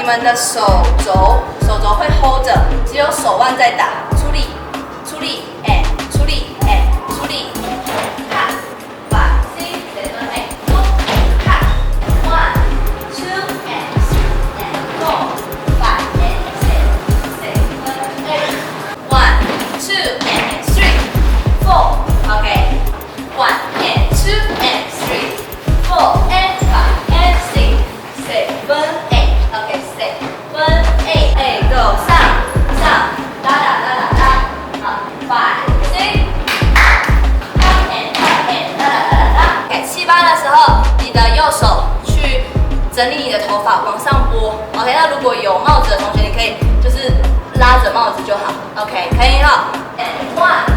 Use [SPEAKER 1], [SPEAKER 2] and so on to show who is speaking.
[SPEAKER 1] 你们的手肘会 hold 着，只有手腕在打，出力，出力，哎，出力，哎，出力，看，5 6 7 8 go， 看，1 2 and 3 and 4 5 and 6 7 8 1 2 and 3 4 OK，1 and 2 and 3 4 and 5 and 6 7 8 OK 7 8 go 上打，好5 6 up and打。OK 7 8的时候，你的右手去整理你的头发，往上拨。OK， 那如果有帽子的同学，你可以就是拉着帽子就好。OK， 可以哈。And 1